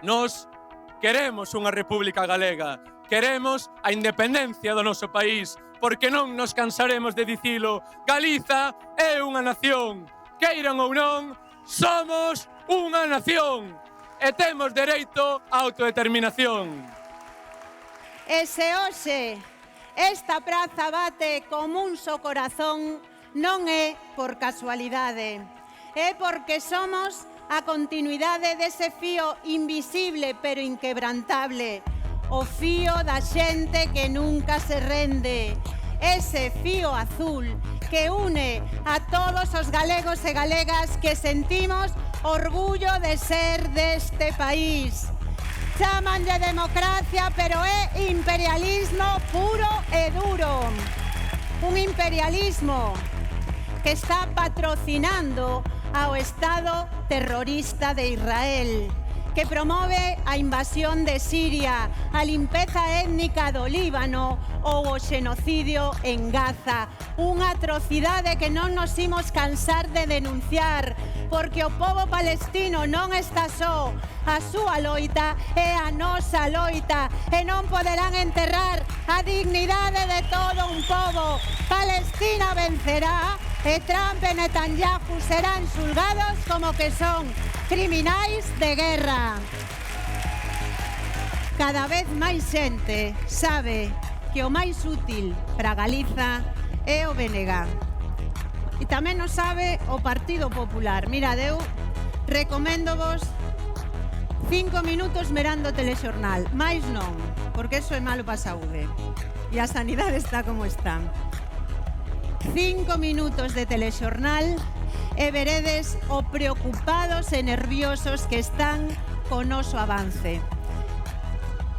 Nós queremos unha república galega, queremos a independencia do noso país, porque non nos cansaremos de dicilo. Galiza é unha nación. Queiran ou non, somos unha nación e temos dereito á autodeterminación. E se hoxe esta praza bate como un só corazón, non é por casualidade, é porque somos a continuidade dese fío invisible pero inquebrantable, o fío da xente que nunca se rende, ese fío azul que une a todos os galegos e galegas que sentimos orgullo de ser deste país. Chámanlle democracia, pero é imperialismo puro e duro. Un imperialismo que está patrocinando ao Estado terrorista de Israel, que promove a invasión de Siria, a limpeza étnica do Líbano ou o xenocidio en Gaza. Unha atrocidade que non nos imos cansar de denunciar, porque o pobo palestino non está só. A súa loita é a nosa loita e non poderán enterrar a dignidade de todo un pobo. Palestina vencerá e Trump e Netanyahu serán xulgados como que son criminais de guerra. Cada vez máis xente sabe que o máis útil para Galiza é o BNG. E tamén o sabe o Partido Popular. Mirad, eu recoméndovos 5 minutos mirando o telexornal. Mais non, porque eso é malo para a saúde. E a sanidade está como está. 5 minutos de telexornal e veredes o preocupados e nerviosos que están co noso avance.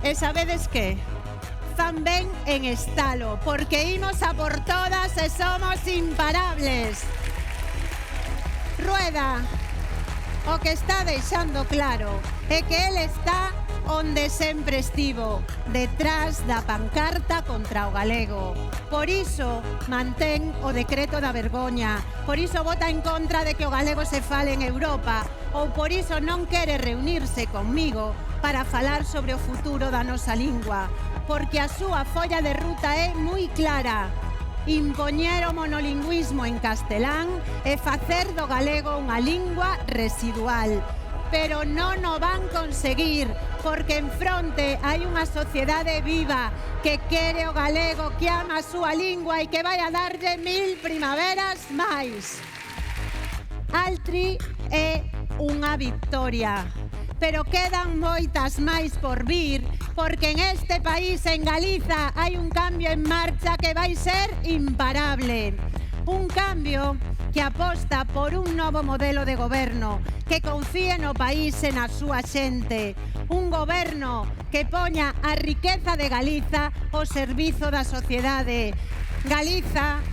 E sabedes que? Fan ben en estalo, porque imos a por todas e somos imparables. Rueda, o que está deixando claro é que el está onde sempre estivo, detrás da pancarta contra o galego. Por iso mantén o decreto da vergoña, por iso vota en contra de que o galego se fale en Europa, ou por iso non quere reunirse conmigo para falar sobre o futuro da nosa lingua, porque a súa folla de ruta é moi clara: impoñer o monolingüismo en castelán e facer do galego unha lingua residual. Pero non o van conseguir, porque en fronte hai unha sociedade viva que quere o galego, que ama a súa lingua e que vai a darlle 1000 primaveras máis. Altri é unha victoria, pero quedan moitas máis por vir, porque en este país, en Galiza, hai un cambio en marcha que vai ser imparable. Un cambio que aposta por un novo modelo de goberno, que confíe no país e na súa xente. Un goberno que poña a riqueza de Galiza ao servizo da sociedade. Galiza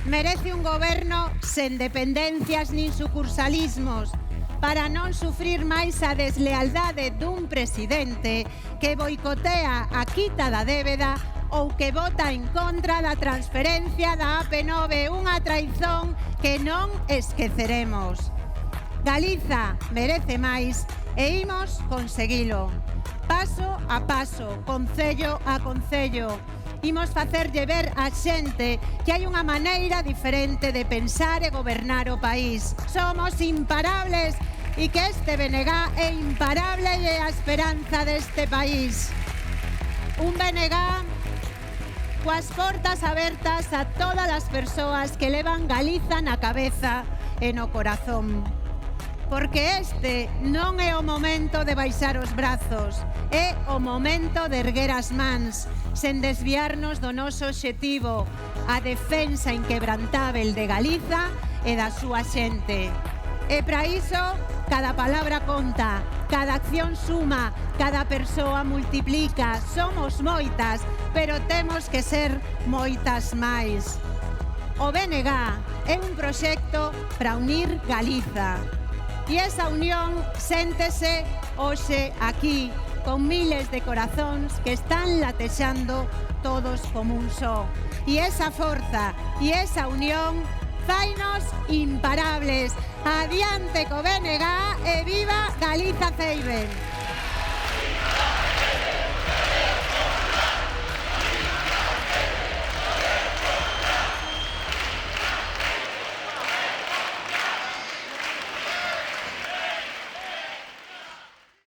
merece un goberno sen dependencias nin sucursalismos, para non sufrir máis a deslealdade dun presidente que boicotea a quita da débeda ou que vota en contra da transferencia da AP9, unha traizón que non esqueceremos. Galiza merece máis e imos conseguilo. Paso a paso, concello a concello, imos facerlle ver a xente que hai unha maneira diferente de pensar e gobernar o país. Somos imparables e que este BNG é imparable e é a esperanza deste país. Un BNG coas portas abertas a todas as persoas que levan Galiza na cabeza e no corazón. Porque este non é o momento de baixar os brazos, é o momento de erguer as mans, sen desviarnos do noso obxectivo, a defensa inquebrantável de Galiza e da súa xente. E para iso, cada palabra conta, cada acción suma, cada persoa multiplica. Somos moitas, pero temos que ser moitas máis. O BNG é un proxecto para unir Galiza. E esa unión séntese hoxe aquí, con miles de corazóns que están latexando todos como un só. E esa forza e esa unión fainos imparables. Adiante co BNG e viva Galiza Ceiben.